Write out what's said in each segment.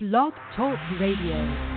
Blog Talk Radio.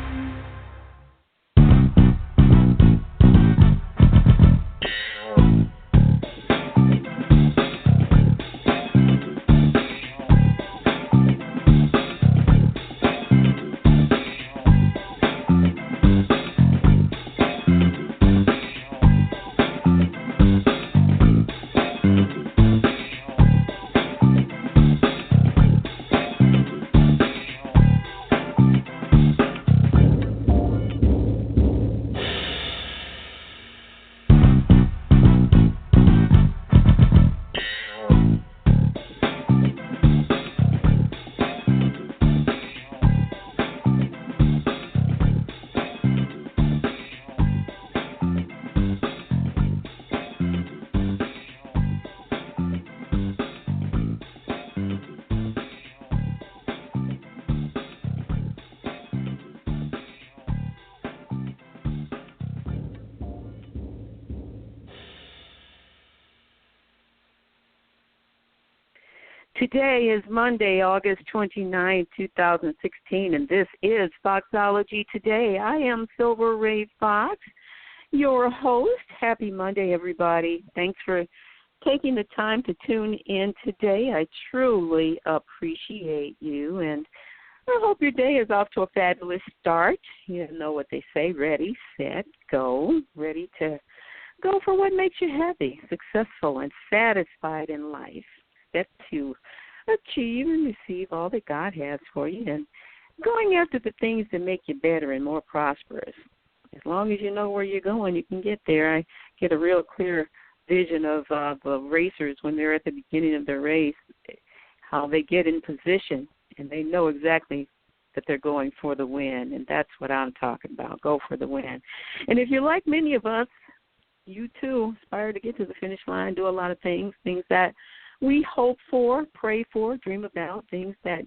Today is Monday, August 29, 2016, and this is Foxology Today. I am Silver Ray Fox, your host. Happy Monday, everybody. Thanks for taking the time to tune in today. I truly appreciate you, and I hope your day is off to a fabulous start. You know what they say, ready, set, go, ready to go for what makes you happy, successful, and satisfied in life. Step to achieve and receive all that God has for you, and going after the things that make you better and more prosperous. As long as you know where you're going, you can get there. I get a real clear vision of the racers when they're at the beginning of their race, how they get in position, and they know exactly that they're going for the win, and that's what I'm talking about, go for the win. And if you're like many of us, you too aspire to get to the finish line, do a lot of things that we hope for, pray for, dream about, things that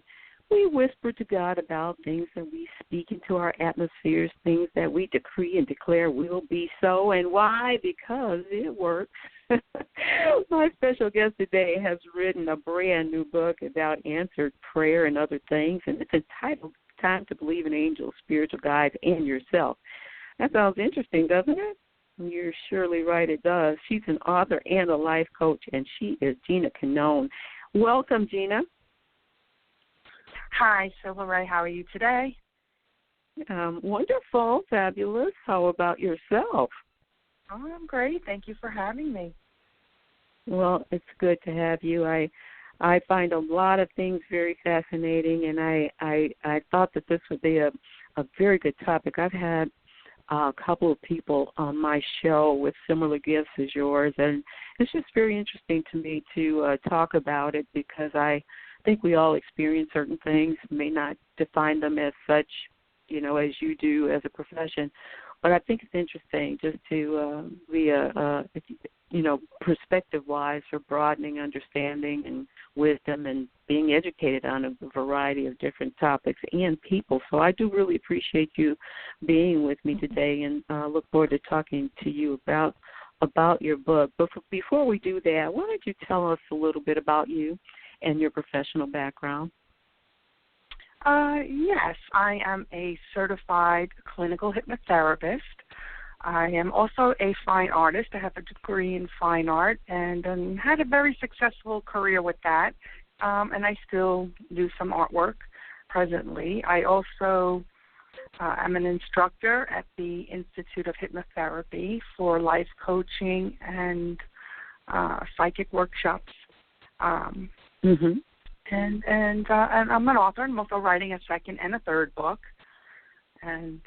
we whisper to God about, things that we speak into our atmospheres, things that we decree and declare will be so. And why? Because it works. My special guest today has written a brand new book about answered prayer and other things, and it's entitled Time to Believe in Angels, Spiritual Guides, and Yourself. That sounds interesting, doesn't it? You're surely right, it does. She's an author and a life coach, and she is Gina Cannone. Welcome, Gina. Hi, Silver Ray. How are you today? Wonderful, fabulous. How about yourself? Oh, I'm great. Thank you for having me. Well, it's good to have you. I find a lot of things very fascinating, and I thought that this would be a very good topic. I've had a couple of people on my show with similar gifts as yours, and it's just very interesting to me to talk about it, because I think we all experience certain things, may not define them as such, as you do as a profession, but I think it's interesting just to be perspective-wise for broadening understanding and wisdom and being educated on a variety of different topics and people. So I do really appreciate you being with me today, and look forward to talking to you about your book. But before we do that, why don't you tell us a little bit about you and your professional background? Yes, I am a certified clinical hypnotherapist. I am also a fine artist. I have a degree in fine art and had a very successful career with that, and I still do some artwork presently. I also am an instructor at the Institute of Hypnotherapy for life coaching and psychic workshops. And I'm an author. I'm also writing a second and a third book, and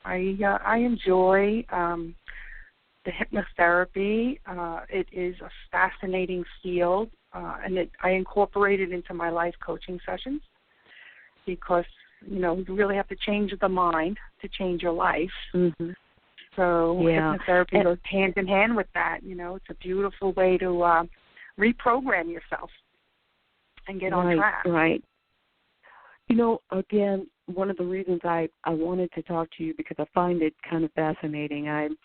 I enjoy the hypnotherapy. It is a fascinating field, and I incorporate it into my life coaching sessions, because you really have to change the mind to change your life. So hypnotherapy goes hand in hand with that. It's a beautiful way to reprogram yourself and get on track. Right. Again, one of the reasons I wanted to talk to you, because I find it kind of fascinating.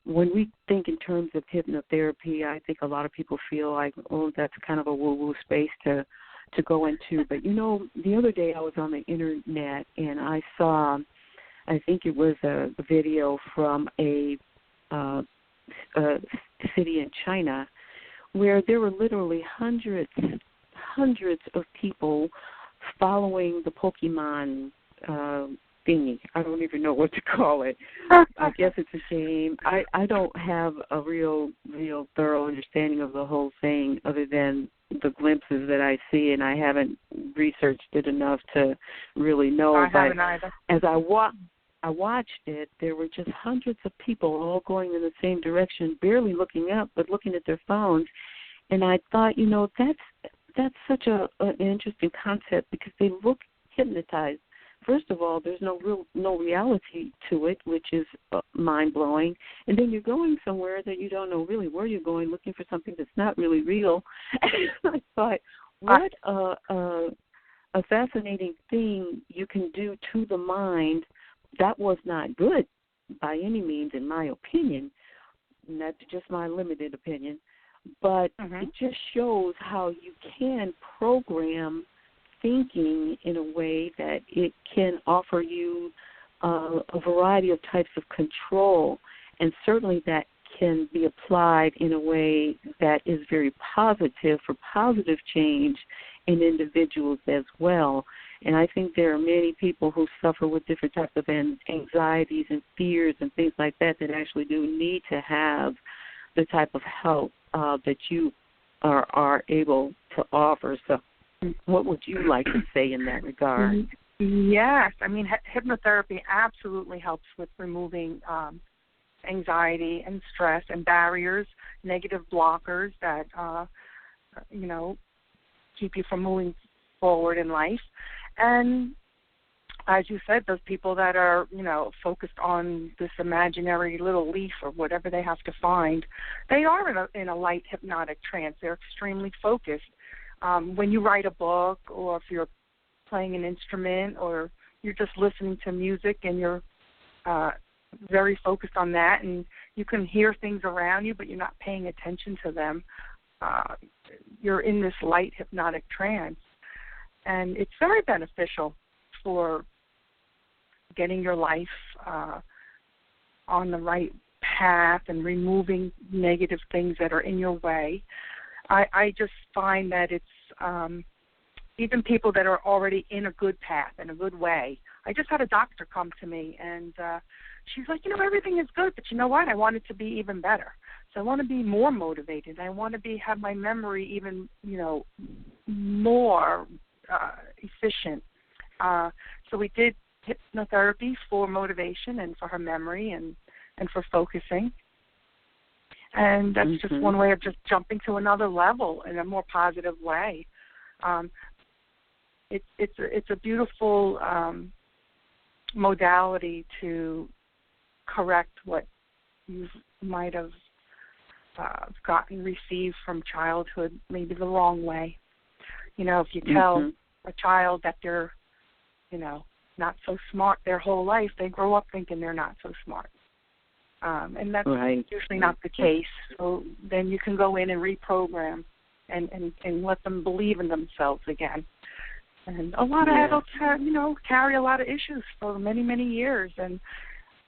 When we think in terms of hypnotherapy, I think a lot of people feel like, oh, that's kind of a woo-woo space to to go into. But, the other day I was on the Internet and I saw, I think it was a video from a city in China where there were literally hundreds of people following the Pokemon thingy. I don't even know what to call it. I guess it's a game. I don't have a real thorough understanding of the whole thing other than the glimpses that I see, and I haven't researched it enough to really know. I haven't either. As I watched it, there were just hundreds of people all going in the same direction, barely looking up, but looking at their phones. And I thought, that's such an interesting concept because they look hypnotized. First of all, there's no reality to it, which is mind-blowing. And then you're going somewhere that you don't know really where you're going, looking for something that's not really real. And I thought, what a fascinating thing you can do to the mind. That was not good by any means, in my opinion. And that's just my limited opinion. But it just shows how you can program thinking in a way that it can offer you a variety of types of control, and certainly that can be applied in a way that is very positive for positive change in individuals as well. And I think there are many people who suffer with different types of anxieties and fears and things like that actually do need to have the type of help that you are able to offer. So what would you like to say in that regard? Yes. I mean, hypnotherapy absolutely helps with removing anxiety and stress and barriers, negative blockers that, keep you from moving forward in life. And as you said, those people that are, focused on this imaginary little leaf or whatever they have to find, they are in a light hypnotic trance. They're extremely focused. When you write a book, or if you're playing an instrument, or you're just listening to music and you're very focused on that, and you can hear things around you but you're not paying attention to them, you're in this light hypnotic trance. And it's very beneficial for getting your life on the right path and removing negative things that are in your way. I just find that it's even people that are already in a good path, in a good way. I just had a doctor come to me, and she's like, everything is good, but you know what? I want it to be even better. So I want to be more motivated. I want to have my memory even, more efficient. So we did hypnotherapy for motivation and for her memory and for focusing. And that's just one way of just jumping to another level in a more positive way. It's a beautiful modality to correct what you might have received from childhood, maybe the wrong way. If you tell a child that they're, not so smart their whole life, they grow up thinking they're not so smart. And that's usually not the case. So then you can go in and reprogram and let them believe in themselves again. And a lot of adults have, carry a lot of issues for many, many years. And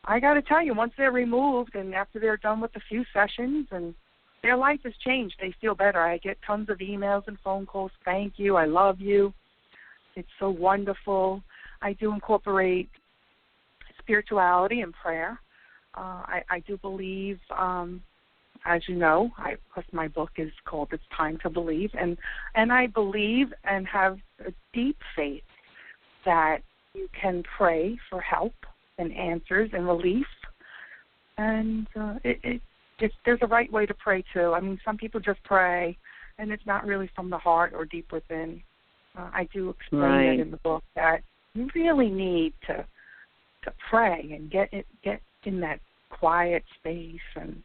I got to tell you, once they're removed and after they're done with a few sessions, and their life has changed. They feel better. I get tons of emails and phone calls. Thank you. I love you. It's so wonderful. I do incorporate spirituality and prayer. I do believe, as you know, because my book is called It's Time to Believe, and I believe and have a deep faith that you can pray for help and answers and relief. And there's a right way to pray, too. I mean, some people just pray, and it's not really from the heart or deep within. I do explain it in the book that you really need to pray and get in that quiet space and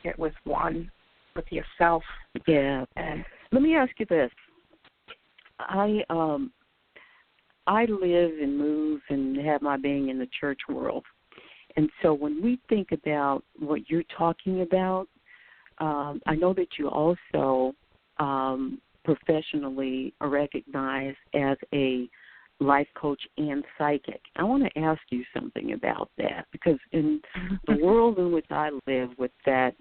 get with yourself. Yeah. And let me ask you this. I live and move and have my being in the church world. And so when we think about what you're talking about, I know that you also professionally recognized as a life coach and psychic. I want to ask you something about that, because in the world in which I live with that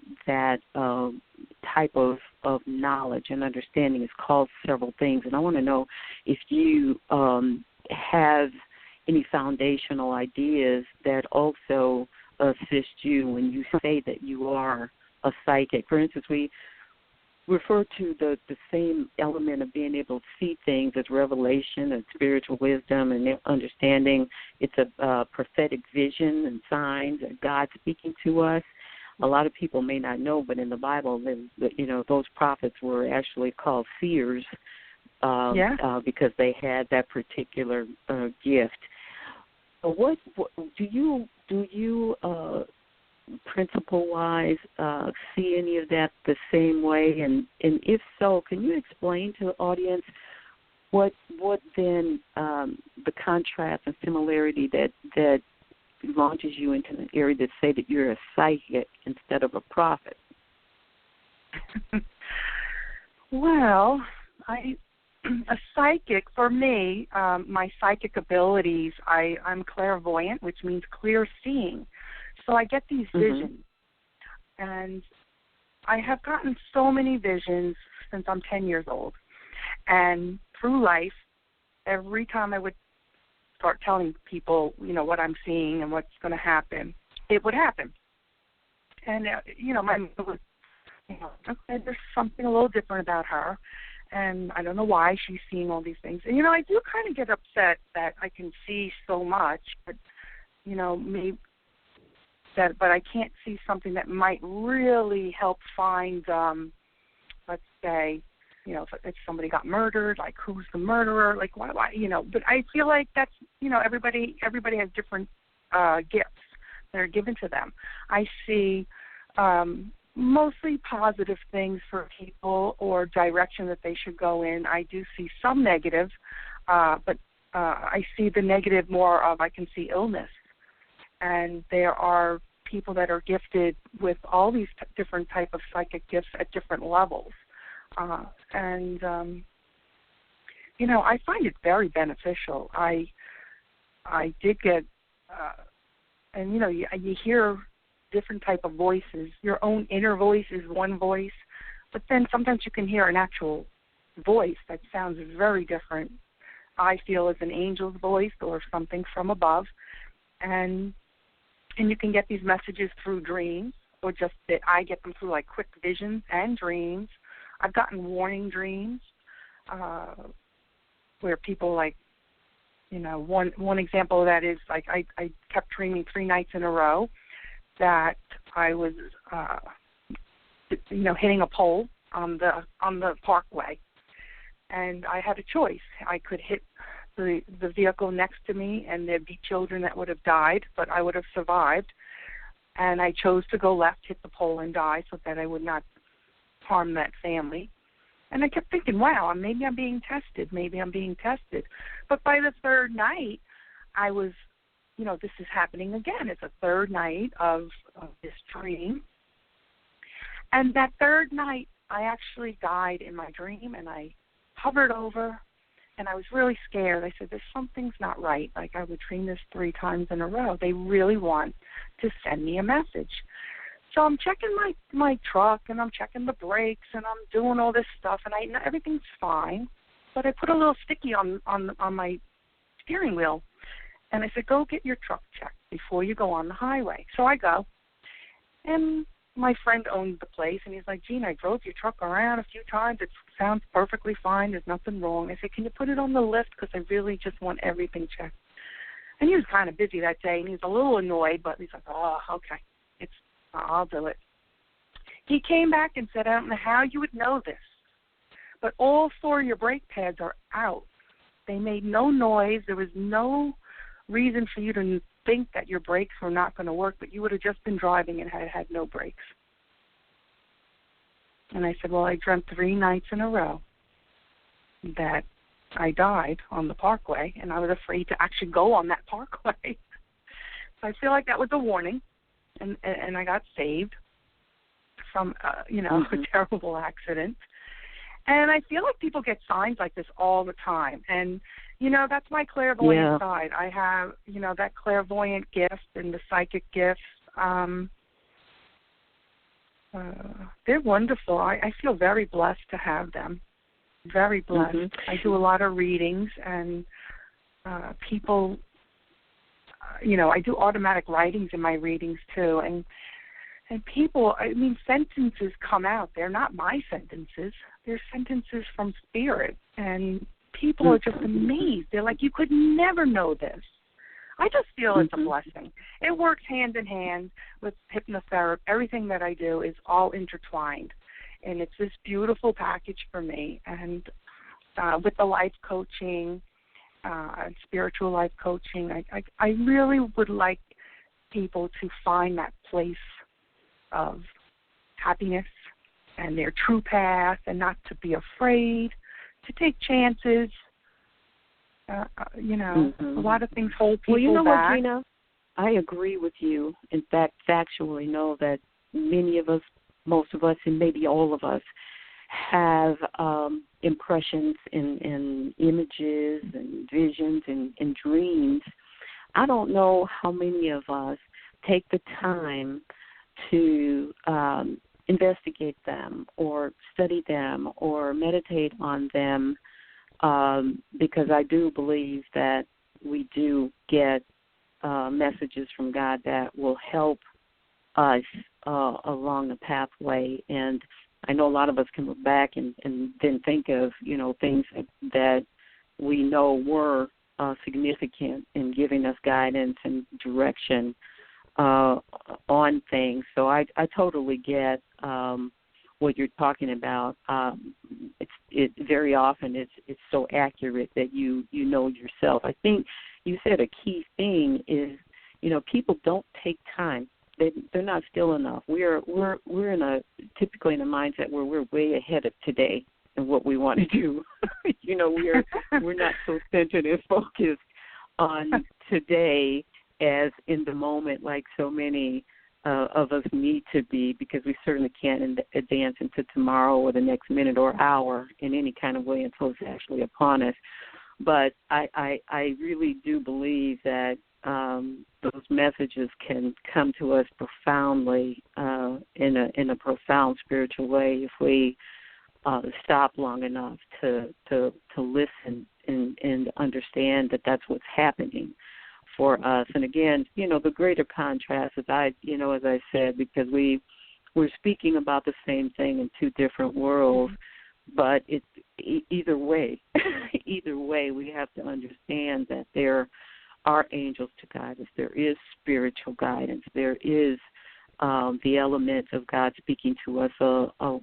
type of knowledge and understanding is called several things, and I want to know if you have any foundational ideas that also assist you when you say that you are a psychic. For instance, we refer to the same element of being able to see things as revelation and spiritual wisdom and understanding. It's a prophetic vision and signs of God speaking to us. A lot of people may not know, but in the Bible, those prophets were actually called seers because they had that particular gift. What do you principle-wise see any of that the same way? And if so, can you explain to the audience what then the contrast and similarity that launches you into an area that say that you're a psychic instead of a prophet? Well, a psychic, for me, my psychic abilities, I'm clairvoyant, which means clear seeing. So I get these visions. And I have gotten so many visions since I'm 10 years old. And through life, every time I would start telling people, what I'm seeing and what's going to happen, it would happen. And, my mother was, okay, there's something a little different about her. And I don't know why she's seeing all these things. And, I do kind of get upset that I can see so much, but, maybe but I can't see something that might really help find, let's say, if somebody got murdered, like who's the murderer, like why, But I feel like that's, everybody has different gifts that are given to them. I see mostly positive things for people or direction that they should go in. I do see some negative, but I see the negative more of I can see illness. And there are people that are gifted with all these different type of psychic gifts at different levels. I find it very beneficial. I did get, you hear different type of voices. Your own inner voice is one voice, but then sometimes you can hear an actual voice that sounds very different. I feel as an angel's voice or something from above, and you can get these messages through dreams, or just that I get them through like quick visions and dreams. I've gotten warning dreams where people one example of that is like I kept dreaming 3 nights in a row that I was hitting a pole on the parkway, and I had a choice. I could hit the vehicle next to me, and there'd be children that would have died, but I would have survived. And I chose to go left, hit the pole, and die so that I would not harm that family. And I kept thinking, wow, maybe I'm being tested. But by the third night, I was, this is happening again. It's a third night of this dream. And that third night, I actually died in my dream, and I hovered over, and I was really scared. I said, something's not right. Like, I would dream this 3 times in a row. They really want to send me a message. So I'm checking my truck, and I'm checking the brakes, and I'm doing all this stuff, and everything's fine. But I put a little sticky on my steering wheel, and I said, go get your truck checked before you go on the highway. So I go, and my friend owned the place, and he's like, Gina, I drove your truck around a few times. It sounds perfectly fine. There's nothing wrong. I said, can you put it on the lift, because I really just want everything checked. And he was kind of busy that day, and he was a little annoyed, but he's like, oh, okay, I'll do it. He came back and said, I don't know how you would know this, but all 4 of your brake pads are out. They made no noise. There was no reason for you to think that your brakes were not going to work, but you would have just been driving and had no brakes. And I said, well, I dreamt 3 nights in a row that I died on the parkway, and I was afraid to actually go on that parkway. So I feel like that was a warning, and I got saved from, a terrible accident. And I feel like people get signs like this all the time. And, that's my clairvoyant side. I have, that clairvoyant gift and the psychic gifts. They're wonderful. I feel very blessed to have them. Very blessed. Mm-hmm. I do a lot of readings, and people, I do automatic writings in my readings too. And people, sentences come out. They're not my sentences. They're sentences from spirit. And people are just amazed. They're like, you could never know this. I just feel it's a blessing. It works hand in hand with hypnotherapy. Everything that I do is all intertwined. And it's this beautiful package for me. And with the life coaching, spiritual life coaching, I really would like people to find that place of happiness and their true path, and not to be afraid, to take chances. A lot of things hold people back. Well, you know what, Gina? I agree with you. In fact, factually know that many of us, most of us, and maybe all of us have impressions and images and visions and dreams. I don't know how many of us take the time to investigate them or study them or meditate on them, because I do believe that we do get messages from God that will help us along the pathway. And I know a lot of us can look back and then think of, things that we know were significant in giving us guidance and direction on things. So I totally get what you're talking about. It very often it's so accurate that you know yourself. I think you said a key thing is, people don't take time. They're not still enough. We're typically in a mindset where we're way ahead of today and what we want to do. We're not so centered and focused on today as in the moment, like so many of us need to be, because we certainly can't advance into tomorrow or the next minute or hour in any kind of way until it's actually upon us. But I really do believe that those messages can come to us profoundly in a profound spiritual way if we stop long enough to listen and understand that that's what's happening for us. And again, the greater contrast is as I said, because we're speaking about the same thing in two different worlds, but it's either way, we have to understand that there are angels to guide us. There is spiritual guidance. There is the element of God speaking to us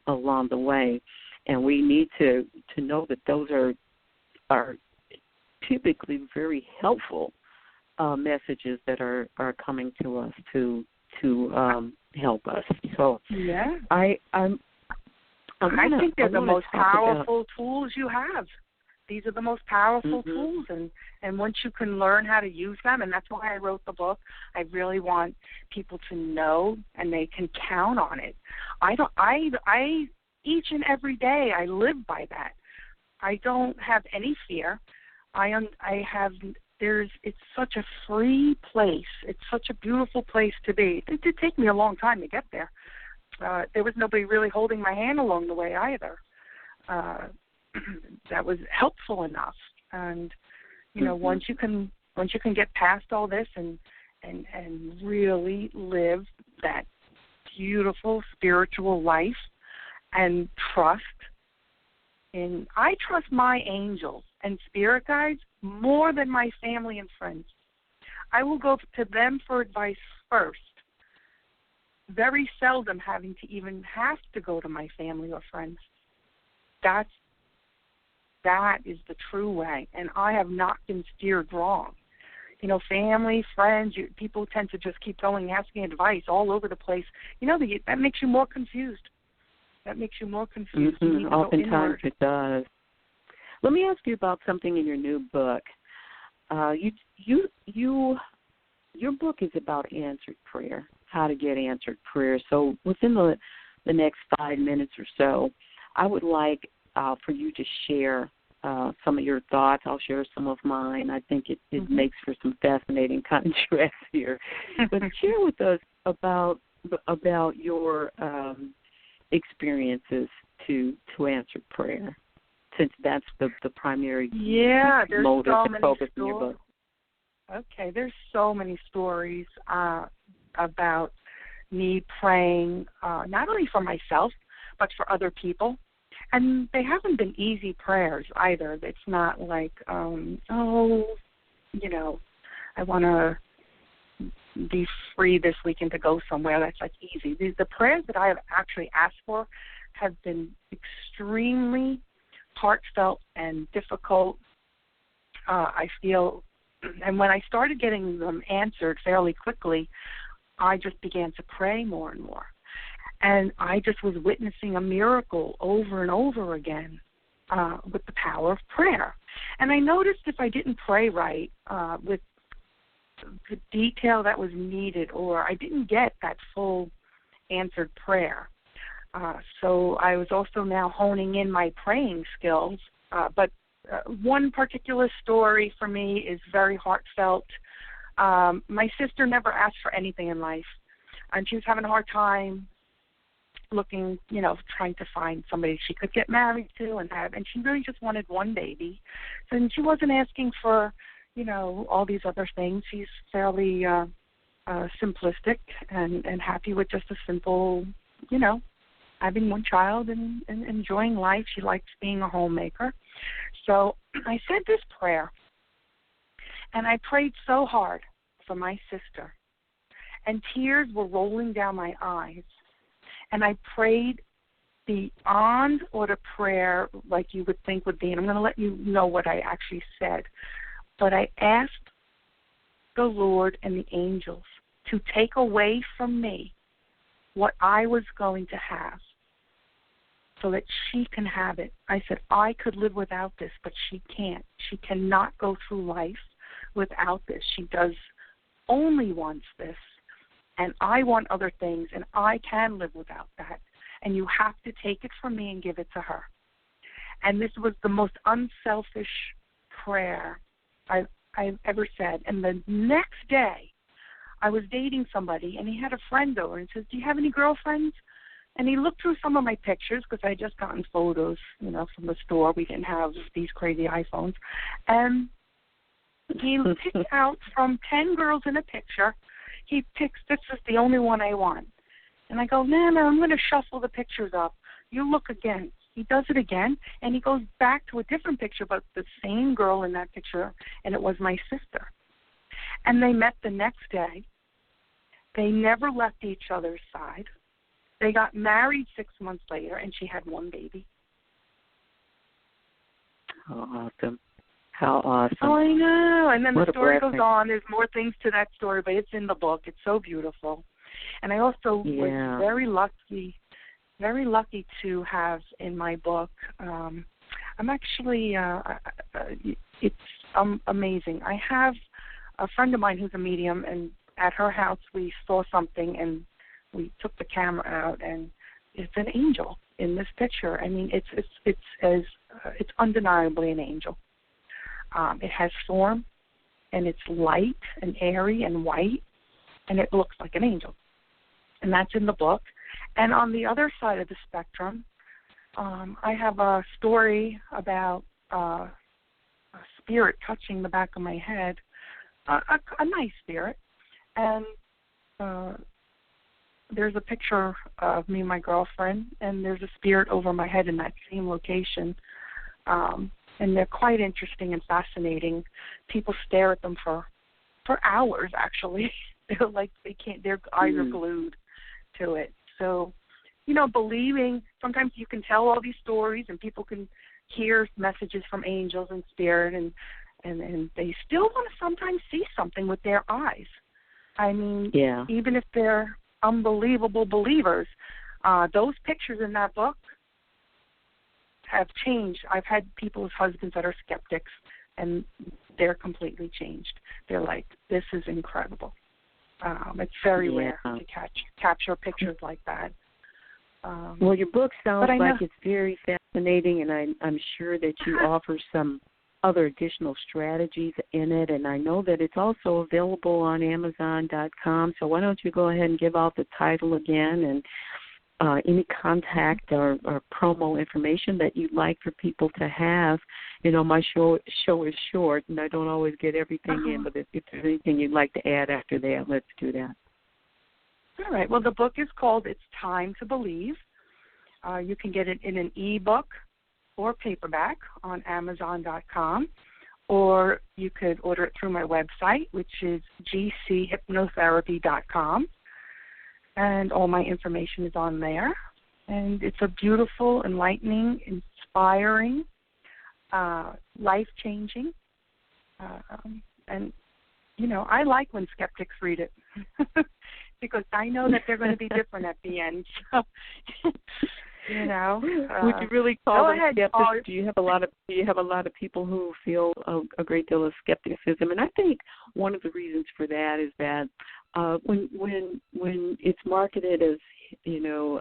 along the way. And we need to know that those are typically very helpful messages that are coming to us to help us. So yeah, I think they're the most powerful tools you have. These are the most powerful tools, and once you can learn how to use them, and that's why I wrote the book. I really want people to know, and they can count on it. I each and every day I live by that. I don't have any fear. It's such a free place. It's such a beautiful place to be. It did take me a long time to get there. There was nobody really holding my hand along the way either. That was helpful enough. And once you can get past all this and really live that beautiful spiritual life and trust. And I trust my angels and spirit guides more than my family and friends. I will go to them for advice first. Very seldom having to even have to go to my family or friends. That is the true way, and I have not been steered wrong. Family, friends, people tend to just keep going, asking advice all over the place. That makes you more confused. Oftentimes it does. Let me ask you about something in your new book. Your book is about answered prayer, how to get answered prayer. So within the next 5 minutes or so, I would like for you to share some of your thoughts. I'll share some of mine. I think it makes for some fascinating contrast here. But share with us about your experiences to answer prayer, since that's the primary motive and focus in your book. Okay, there's so many stories about me praying, not only for myself, but for other people. And they haven't been easy prayers either. It's not like, I want to be free this weekend to go somewhere. That's like easy. The prayers that I have actually asked for have been extremely heartfelt and difficult. I feel, and when I started getting them answered fairly quickly, I just began to pray more and more. And I just was witnessing a miracle over and over again with the power of prayer. And I noticed if I didn't pray right with the detail that was needed, or I didn't get that full answered prayer. So I was also now honing in my praying skills. But one particular story for me is very heartfelt. My sister never asked for anything in life, and she was having a hard time looking, trying to find somebody she could get married to and she really just wanted one baby. And she wasn't asking for, all these other things. She's fairly simplistic and happy with just a simple, having one child and enjoying life. She likes being a homemaker. So I said this prayer, and I prayed so hard for my sister, and tears were rolling down my eyes. And I prayed beyond what a prayer like you would think would be. And I'm going to let you know what I actually said. But I asked the Lord and the angels to take away from me what I was going to have so that she can have it. I said, I could live without this, but she can't. She cannot go through life without this. She only wants this. And I want other things, and I can live without that. And you have to take it from me and give it to her. And this was the most unselfish prayer I've ever said. And the next day, I was dating somebody, and he had a friend over, and says, do you have any girlfriends? And he looked through some of my pictures, because I had just gotten photos, from the store. We didn't have these crazy iPhones. And he picked out from 10 girls in a picture. He picks, this is the only one I want. And I go, no, I'm going to shuffle the pictures up. You look again. He does it again, and he goes back to a different picture, but the same girl in that picture, and it was my sister. And they met the next day. They never left each other's side. They got married 6 months later, and she had one baby. How awesome. How awesome. Oh, I know. And then what the story goes on. There's more things to that story, but it's in the book. It's so beautiful. And I also was very lucky to have in my book, I'm actually, it's amazing. I have a friend of mine who's a medium, and at her house we saw something, and we took the camera out, and it's an angel in this picture. I mean, it's undeniably an angel. It has form, and it's light and airy and white, and it looks like an angel. And that's in the book. And on the other side of the spectrum, I have a story about a spirit touching the back of my head, a nice spirit. And there's a picture of me and my girlfriend, and there's a spirit over my head in that same location. And they're quite interesting and fascinating. People stare at them for hours, actually. They're like, their eyes are glued to it. So, believing, sometimes you can tell all these stories and people can hear messages from angels and spirit, and they still want to sometimes see something with their eyes. I mean, even if they're unbelievable believers, those pictures in that book have changed. I've had people's husbands that are skeptics, and they're completely changed. They're like, this is incredible. It's very rare to capture pictures like that. Well, your book sounds like it's very fascinating. fascinating, and I'm sure that you offer some other additional strategies in it, and I know that it's also available on Amazon.com. So why don't you go ahead and give out the title again and any contact or promo information that you'd like for people to have. You know, my show is short, and I don't always get everything in, but if there's anything you'd like to add after that, let's do that. All right. Well, the book is called It's Time to Believe. You can get it in an e-book or paperback on Amazon.com, or you could order it through my website, which is gchypnotherapy.com. And all my information is on there. And it's a beautiful, enlightening, inspiring, life-changing. And, you know, I like when skeptics read it because I know that they're going to be different at the end. So, you know. Would you really call them skeptics? Do you have a lot of people who feel a great deal of skepticism? And I think one of the reasons for that is that when it's marketed as, you know,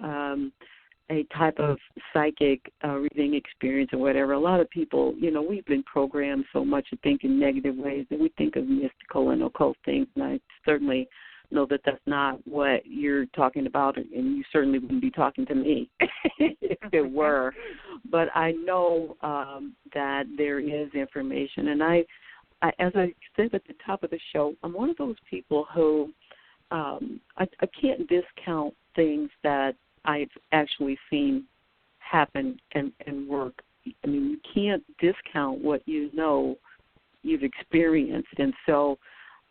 a type of psychic reading experience or whatever, a lot of people, you know, we've been programmed so much to think in negative ways that we think of mystical and occult things, and I certainly know that that's not what you're talking about, and you certainly wouldn't be talking to me if it were. But I know that there is information, and I, as I said at the top of the show, I'm one of those people who I can't discount things that I've actually seen happen and work. I mean, you can't discount what you know you've experienced, and so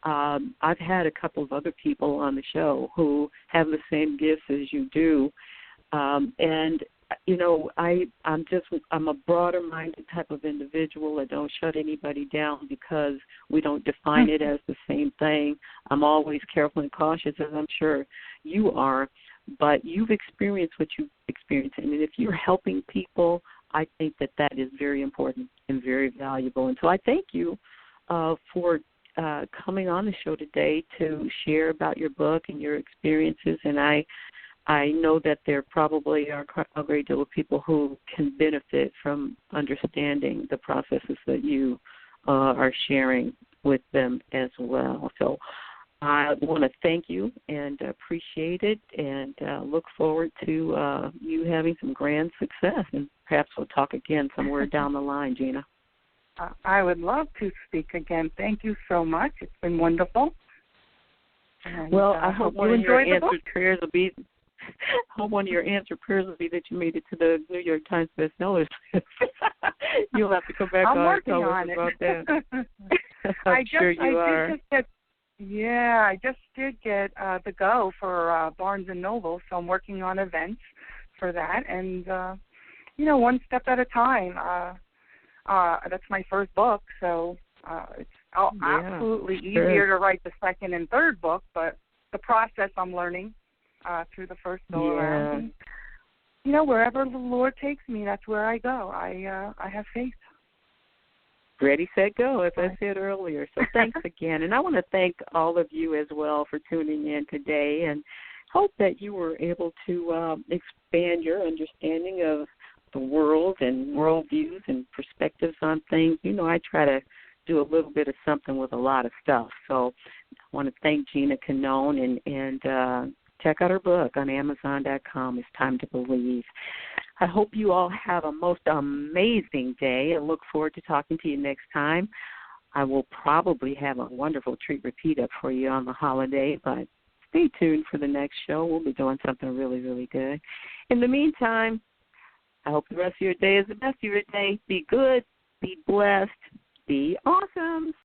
I've had a couple of other people on the show who have the same gifts as you do, and you know, I'm a broader-minded type of individual. I don't shut anybody down because we don't define it as the same thing. I'm always careful and cautious, as I'm sure you are, but you've experienced what you've experienced, and if you're helping people, I think that that is very important and very valuable. And so I thank you for coming on the show today to share about your book and your experiences, and I know that there probably are a great deal of people who can benefit from understanding the processes that you are sharing with them as well. So I want to thank you and appreciate it, and look forward to you having some grand success, and perhaps we'll talk again somewhere down the line, Gina. I would love to speak again. Thank you so much. It's been wonderful. And, well, I hope you enjoyed the book. One of your answered prayers will be that you made it to the New York Times bestsellers list. You'll have to come back on and tell us about that. I just did get the go for Barnes & Noble, so I'm working on events for that. And, you know, one step at a time. That's my first book, so it's absolutely easier to write the second and third book, but the process I'm learning through the first go-around. And, you know, wherever the Lord takes me, that's where I go. I have faith. Ready, set, go, as I said earlier. So thanks again. And I want to thank all of you as well for tuning in today, and hope that you were able to expand your understanding of the world and worldviews and perspectives on things. You know, I try to do a little bit of something with a lot of stuff. So I want to thank Gina Cannone, and check out her book on Amazon.com. It's Time to Believe. I hope you all have a most amazing day, and look forward to talking to you next time. I will probably have a wonderful treat repeat up for you on the holiday, but stay tuned for the next show. We'll be doing something really, really good. In the meantime, I hope the rest of your day is the best of your day. Be good, be blessed, be awesome.